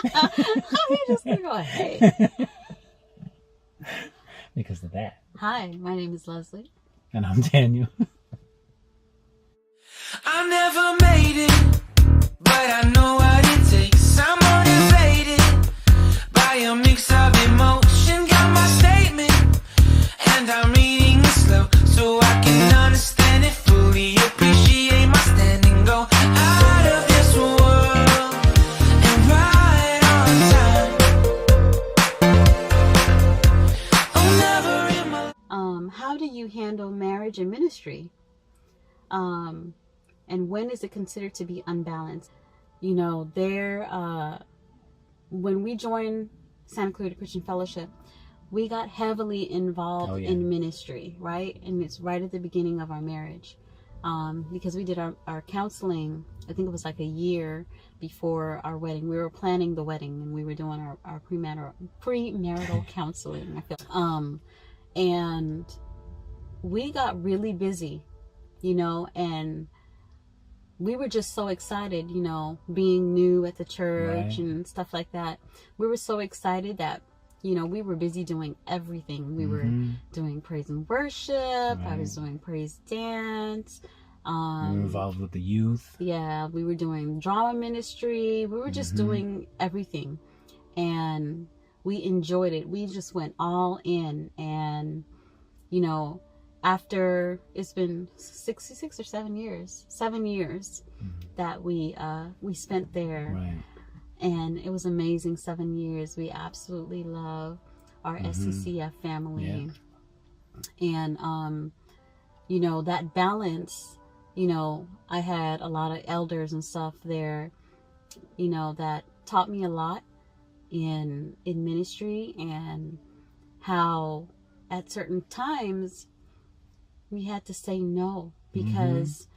You just gonna go, hey. Because of that. Hi, my name is Leslie. And I'm Daniel. I never made it, but I know what it takes. I'm motivated by a mix of emotion. Got my statement, and I'm reading it slow so I can understand it fully. Appreciate my standing, go out of this world and right on time. Oh, never in my How do you handle marriage and ministry? And when is it considered to be unbalanced? You know, when we joined Santa Clarita Christian Fellowship, we got heavily involved in ministry, right? And it's right at the beginning of our marriage. Because we did our counseling, I think it was like a year before our wedding. We were planning the wedding and we were doing our premarital counseling, I feel. And we got really busy, you know, and we were just so excited, you know, being new at the church and stuff like that. We were so excited that, you know, we were busy doing everything. We were doing praise and worship. I was doing praise dance. We were involved with the youth. Yeah, we were doing drama ministry. We were just doing everything. And we enjoyed it. We just went all in. And, you know, after it's been 66 or 7 years, 7 years that we spent there. Right. And it was amazing 7 years. We absolutely love our SCCF family. Yeah. And, you know, that balance, you know, I had a lot of elders and stuff there, you know, that taught me a lot in ministry and how at certain times we had to say no, because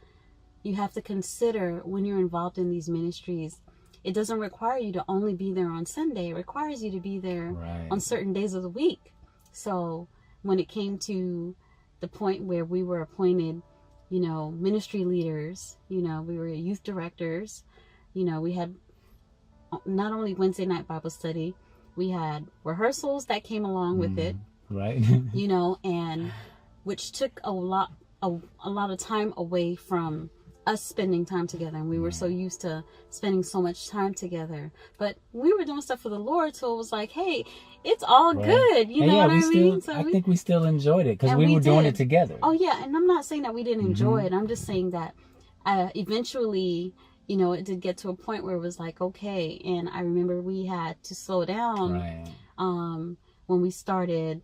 you have to consider when you're involved in these ministries, it doesn't require you to only be there on Sunday. It requires you to be there on certain days of the week. So when it came to the point where we were appointed, you know, ministry leaders, you know, we were youth directors, you know, we had not only Wednesday night Bible study, we had rehearsals that came along with it. Right. You know, and which took a lot of time away from us spending time together. And we were so used to spending so much time together, but we were doing stuff for the Lord. So it was like, hey, it's all good. You know what I mean? So I think we still enjoyed it because we were doing it together. Oh yeah. And I'm not saying that we didn't enjoy it. I'm just saying that eventually, you know, it did get to a point where it was like, okay. And I remember we had to slow down when we started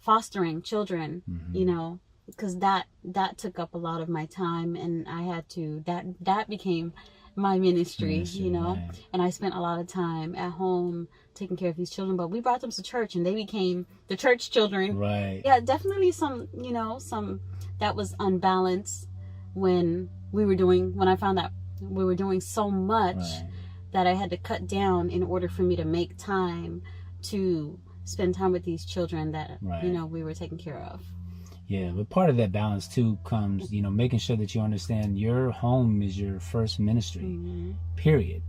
fostering children, you know, because that took up a lot of my time, and I had to, that became my ministry, you know, and I spent a lot of time at home taking care of these children, but we brought them to church and they became the church children. Right. Yeah, definitely some, you know, some that was unbalanced when I found that we were doing so much that I had to cut down in order for me to make time to spend time with these children that, you know, we were taking care of. Yeah, but part of that balance too comes, you know, making sure that you understand your home is your first ministry, period.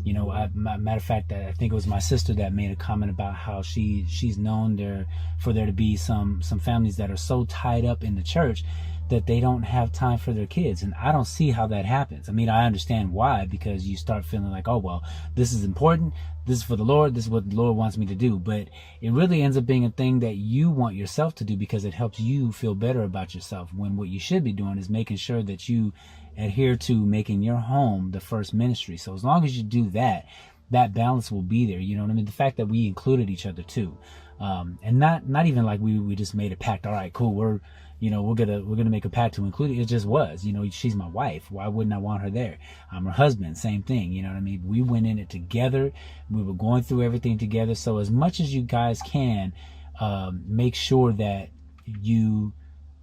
You know, matter of fact, I think it was my sister that made a comment about how she's known for there to be some families that are so tied up in the church that they don't have time for their kids. And I don't see how that happens. I mean, I understand why, because you start feeling like, oh, well, this is important. This is for the Lord. This is what the Lord wants me to do. But it really ends up being a thing that you want yourself to do because it helps you feel better about yourself, when what you should be doing is making sure that you adhere to making your home the first ministry. So as long as you do that, that balance will be there. You know what I mean? The fact that we included each other too. And not even like we just made a pact. All right, cool. We're gonna make a pact to include it. It just was, you know, she's my wife. Why wouldn't I want her there? I'm her husband. Same thing. You know what I mean? We went in it together. We were going through everything together. So as much as you guys can, make sure that you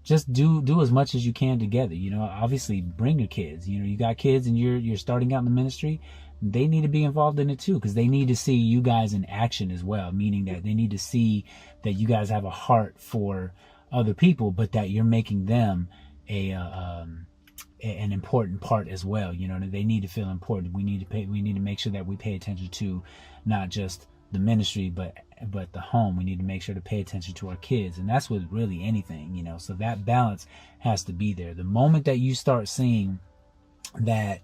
just do as much as you can together. You know, obviously bring your kids. You know, you got kids and you're starting out in the ministry. They need to be involved in it too, because they need to see you guys in action as well. Meaning that they need to see that you guys have a heart for other people, but that you're making them an important part as well. You know, they need to feel important. We need to make sure that we pay attention to not just the ministry, but the home. We need to make sure to pay attention to our kids, and that's with really anything, you know. So that balance has to be there. The moment that you start seeing that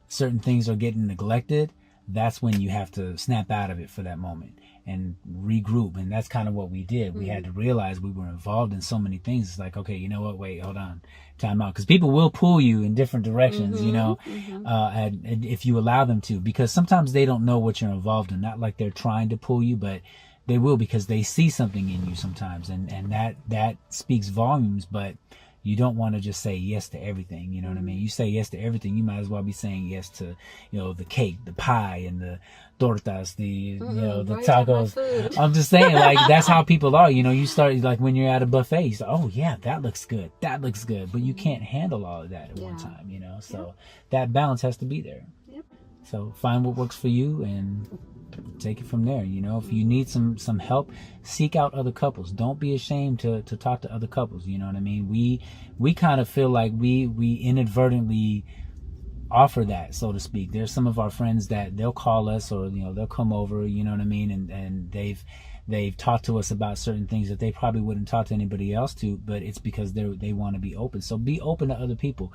certain things are getting neglected, that's when you have to snap out of it for that moment and regroup. And that's kind of what we did. We had to realize we were involved in so many things. It's like, okay, you know what, wait, hold on, time out, because people will pull you in different directions, you know, and if you allow them to, because sometimes they don't know what you're involved in. Not like they're trying to pull you, but they will, because they see something in you sometimes, and that speaks volumes. But you don't want to just say yes to everything. You know what I mean? You say yes to everything, you might as well be saying yes to, you know, the cake, the pie, and the tortas, the, you know, the tacos. I'm just saying, like, that's how people are. You know, you start, like, when you're at a buffet, you say, oh yeah, that looks good. That looks good. But you can't handle all of that at one time, you know? So that balance has to be there. So find what works for you and take it from there. You know, if you need some help, seek out other couples. Don't be ashamed to talk to other couples. You know what I mean? We kind of feel like we inadvertently offer that, so to speak. There's some of our friends that they'll call us, or, you know, they'll come over, you know what I mean, and they've talked to us about certain things that they probably wouldn't talk to anybody else to, but it's because they want to be open. So be open to other people.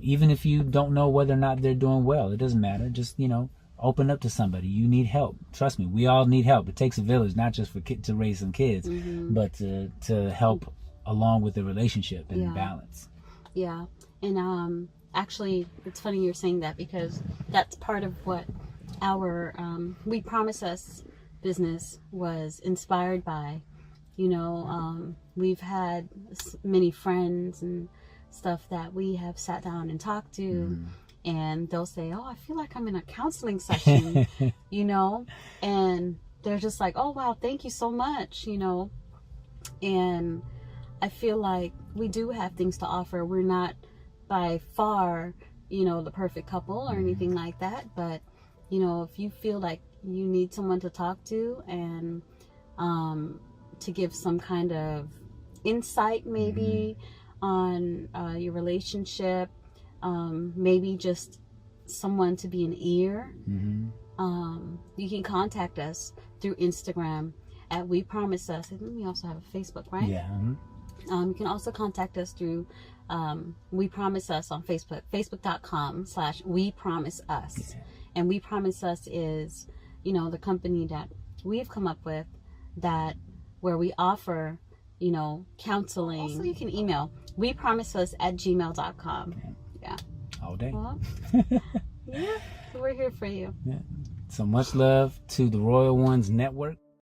Even if you don't know whether or not they're doing well, it doesn't matter. Just, you know, open up to somebody. You need help. Trust me, we all need help. It takes a village, not just to raise some kids, but to help along with the relationship and balance. Yeah. And actually, it's funny you're saying that, because that's part of what our We Promise Us business was inspired by. You know, we've had many friends and stuff that we have sat down and talked to, and they'll say, oh, I feel like I'm in a counseling session, you know, and they're just like, oh wow, thank you so much, you know. And I feel like we do have things to offer. We're not by far, you know, the perfect couple or anything like that, but, you know, if you feel like you need someone to talk to and to give some kind of insight maybe on your relationship, maybe just someone to be an ear, you can contact us through Instagram at We Promise Us. And we also have a Facebook, right? Yeah. You can also contact us through We Promise Us on Facebook, facebook.com/We Promise Us. And We Promise Us is, you know, the company that we've come up with, that where we offer, you know, counseling. Also, you can email wepromiseus@gmail.com. Yeah. All day. Well, yeah, we're here for you. Yeah. So much love to the Royal Ones Network.